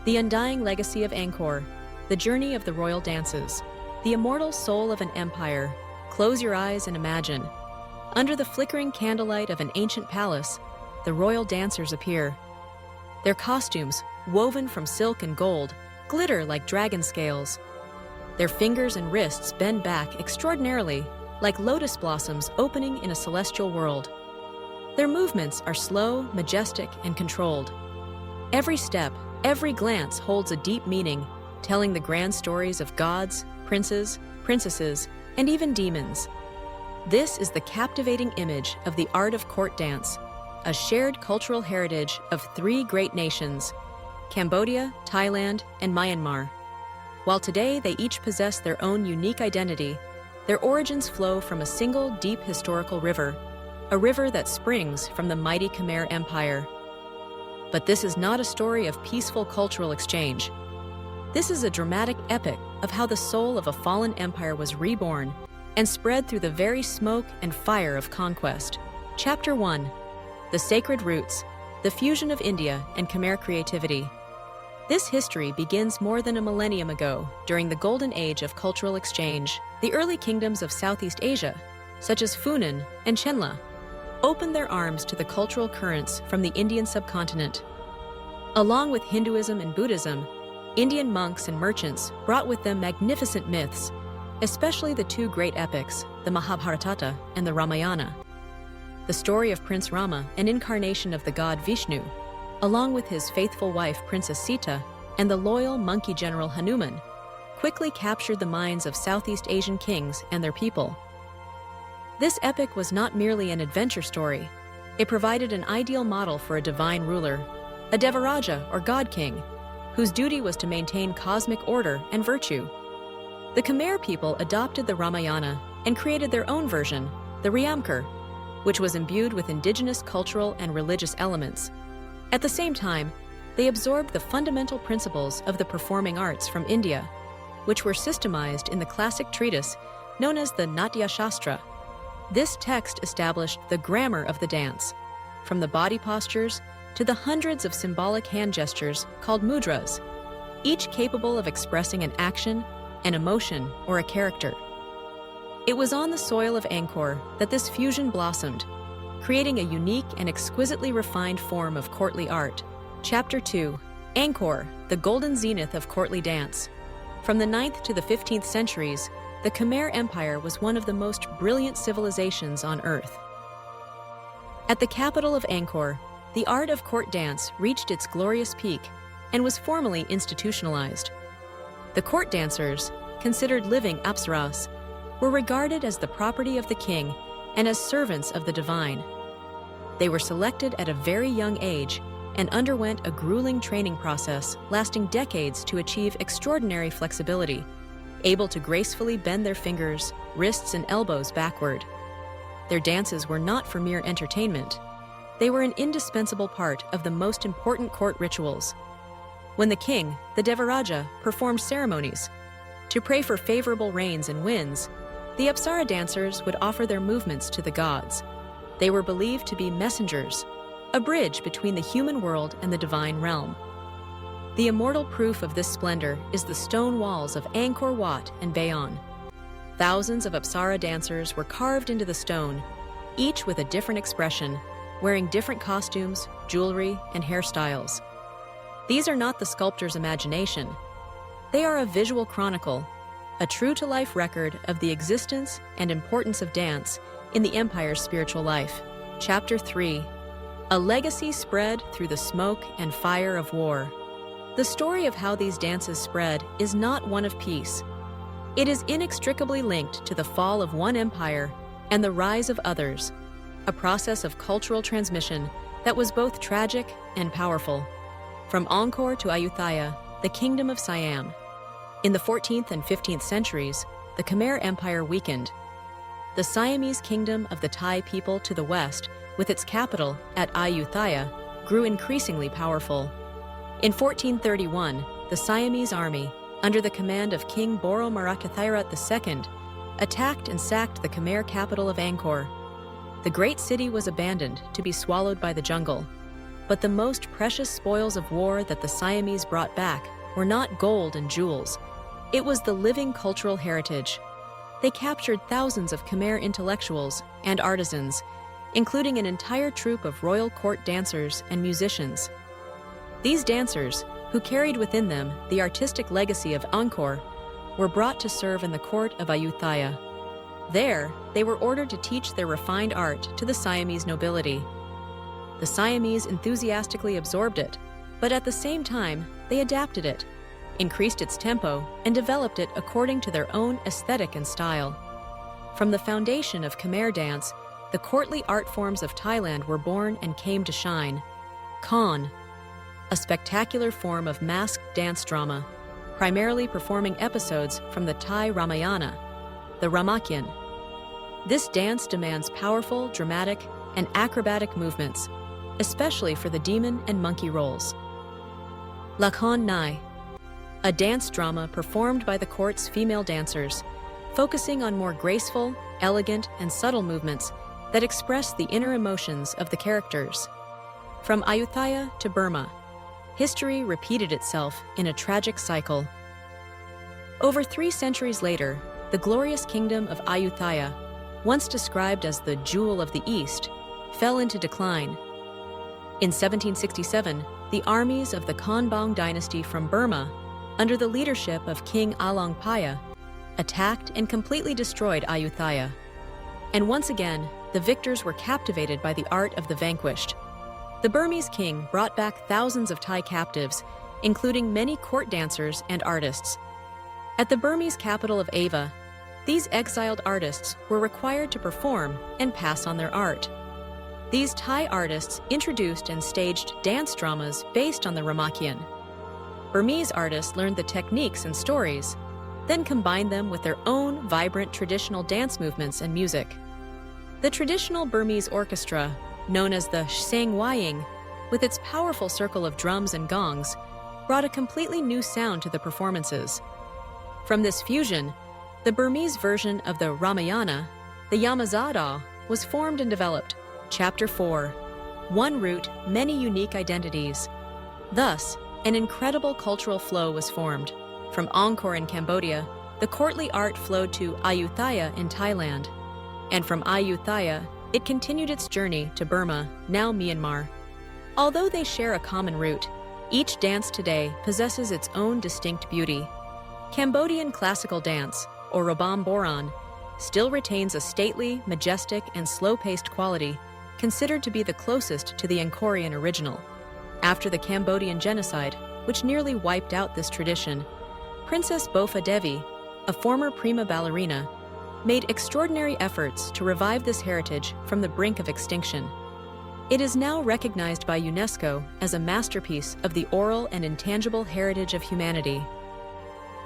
The undying legacy of Angkor, the journey of the royal dances, the immortal soul of an empire. Close your eyes and imagine. Under the flickering candlelight of an ancient palace, the royal dancers appear. Their costumes, woven from silk and gold, glitter like dragon scales. Their fingers and wrists bend back extraordinarily, like lotus blossoms opening in a celestial world. Their movements are slow, majestic, and controlled. Every step, every glance holds a deep meaning, telling the grand stories of gods, princes, princesses, and even demons. This is the captivating image of the art of court dance, a shared cultural heritage of three great nations, Cambodia, Thailand, and Myanmar. While today they each possess their own unique identity, their origins flow from a single deep historical river, a river that springs from the mighty Khmer Empire. But this is not a story of peaceful cultural exchange. This is a dramatic epic of how the soul of a fallen empire was reborn and spread through the very smoke and fire of conquest. Chapter 1. The Sacred Roots, the Fusion of India and Khmer Creativity. This history begins more than a millennium ago, during the golden age of cultural exchange. The early kingdoms of Southeast Asia, such as Funan and Chenla, opened their arms to the cultural currents from the Indian subcontinent. Along with Hinduism and Buddhism, Indian monks and merchants brought with them magnificent myths, especially the two great epics, the Mahabharata and the Ramayana. The story of Prince Rama, an incarnation of the god Vishnu, along with his faithful wife Princess Sita and the loyal monkey general Hanuman, quickly captured the minds of Southeast Asian kings and their people. This epic was not merely an adventure story. It provided an ideal model for a divine ruler, a Devaraja or god king, whose duty was to maintain cosmic order and virtue. The Khmer people adopted the Ramayana and created their own version, the Ryamkar, which was imbued with indigenous cultural and religious elements. At the same time, they absorbed the fundamental principles of the performing arts from India, which were systemized in the classic treatise known as the Natya Shastra. This text established the grammar of the dance, from the body postures to the hundreds of symbolic hand gestures called mudras, each capable of expressing an action, an emotion, or a character. It was on the soil of Angkor that this fusion blossomed, creating a unique and exquisitely refined form of courtly art. Chapter 2. Angkor, the golden zenith of courtly dance. From the 9th to the 15th centuries, the Khmer Empire was one of the most brilliant civilizations on Earth. At the capital of Angkor, the art of court dance reached its glorious peak and was formally institutionalized. The court dancers, considered living Apsaras, were regarded as the property of the king and as servants of the divine. They were selected at a very young age and underwent a grueling training process lasting decades to achieve extraordinary flexibility, able to gracefully bend their fingers, wrists, and elbows backward. Their dances were not for mere entertainment. They were an indispensable part of the most important court rituals. When the king, the Devaraja, performed ceremonies to pray for favorable rains and winds, the Apsara dancers would offer their movements to the gods. They were believed to be messengers, a bridge between the human world and the divine realm. The immortal proof of this splendor is the stone walls of Angkor Wat and Bayon. Thousands of Apsara dancers were carved into the stone, each with a different expression, wearing different costumes, jewelry, and hairstyles. These are not the sculptor's imagination. They are a visual chronicle, a true-to-life record of the existence and importance of dance in the empire's spiritual life. Chapter 3. A legacy spread through the smoke and fire of war. The story of how these dances spread is not one of peace. It is inextricably linked to the fall of one empire and the rise of others, a process of cultural transmission that was both tragic and powerful. From Angkor to Ayutthaya, the kingdom of Siam. In the 14th and 15th centuries, the Khmer Empire weakened. The Siamese kingdom of the Thai people to the west, with its capital at Ayutthaya, grew increasingly powerful. In 1431, the Siamese army, under the command of King Boro Marakathirat II, attacked and sacked the Khmer capital of Angkor. The great city was abandoned to be swallowed by the jungle. But the most precious spoils of war that the Siamese brought back were not gold and jewels. It was the living cultural heritage. They captured thousands of Khmer intellectuals and artisans, including an entire troupe of royal court dancers and musicians. These dancers, who carried within them the artistic legacy of Angkor, were brought to serve in the court of Ayutthaya. There, they were ordered to teach their refined art to the Siamese nobility. The Siamese enthusiastically absorbed it, but at the same time, they adapted it, increased its tempo, and developed it according to their own aesthetic and style. From the foundation of Khmer dance, the courtly art forms of Thailand were born and came to shine. Khon, a spectacular form of masked dance drama, primarily performing episodes from the Thai Ramayana, the Ramakien. This dance demands powerful, dramatic, and acrobatic movements, especially for the demon and monkey roles. Lakhon Nai, a dance drama performed by the court's female dancers, focusing on more graceful, elegant, and subtle movements that express the inner emotions of the characters. From Ayutthaya to Burma, history repeated itself in a tragic cycle. Over 3 centuries later, the glorious kingdom of Ayutthaya, once described as the Jewel of the East, fell into decline. In 1767, the armies of the Konbaung dynasty from Burma, under the leadership of King Alongpaya, attacked and completely destroyed Ayutthaya. And once again, the victors were captivated by the art of the vanquished. The Burmese king brought back thousands of Thai captives, including many court dancers and artists. At the Burmese capital of Ava, these exiled artists were required to perform and pass on their art. These Thai artists introduced and staged dance dramas based on the Ramakien. Burmese artists learned the techniques and stories, then combined them with their own vibrant traditional dance movements and music. The traditional Burmese orchestra, known as the Sang Waying, with its powerful circle of drums and gongs, brought a completely new sound to the performances. From this fusion, the Burmese version of the Ramayana, the Yamazada, was formed and developed. Chapter 4. One root, many unique identities. Thus, an incredible cultural flow was formed. From Angkor in Cambodia, the courtly art flowed to Ayutthaya in Thailand. And from Ayutthaya, it continued its journey to Burma, now Myanmar. Although they share a common root, each dance today possesses its own distinct beauty. Cambodian classical dance, or Robam Boran, still retains a stately, majestic, and slow-paced quality, considered to be the closest to the Angkorian original. After the Cambodian genocide, which nearly wiped out this tradition, Princess Bofa Devi, a former prima ballerina, made extraordinary efforts to revive this heritage from the brink of extinction. It is now recognized by UNESCO as a masterpiece of the oral and intangible heritage of humanity.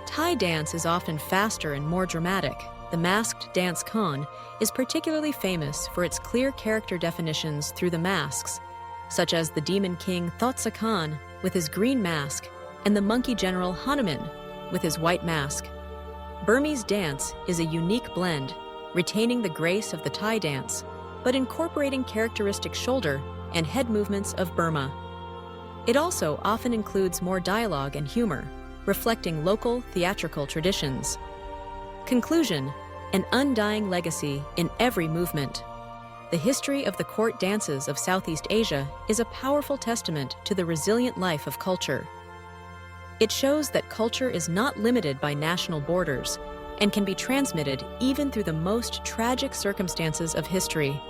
Thai dance is often faster and more dramatic. The masked dance Khon is particularly famous for its clear character definitions through the masks, such as the demon king Thotsa Khan with his green mask and the monkey general Hanuman with his white mask. Burmese dance is a unique blend, retaining the grace of the Thai dance, but incorporating characteristic shoulder and head movements of Burma. It also often includes more dialogue and humor, reflecting local theatrical traditions. Conclusion: an undying legacy in every movement. The history of the court dances of Southeast Asia is a powerful testament to the resilient life of culture. It shows that culture is not limited by national borders and can be transmitted even through the most tragic circumstances of history.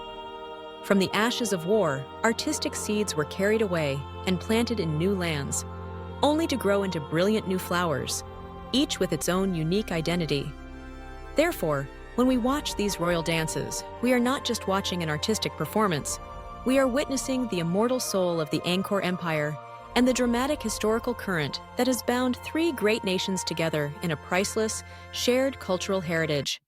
From the ashes of war, artistic seeds were carried away and planted in new lands, only to grow into brilliant new flowers, each with its own unique identity. Therefore, when we watch these royal dances, we are not just watching an artistic performance, we are witnessing the immortal soul of the Angkor Empire and the dramatic historical current that has bound 3 great nations together in a priceless, shared cultural heritage.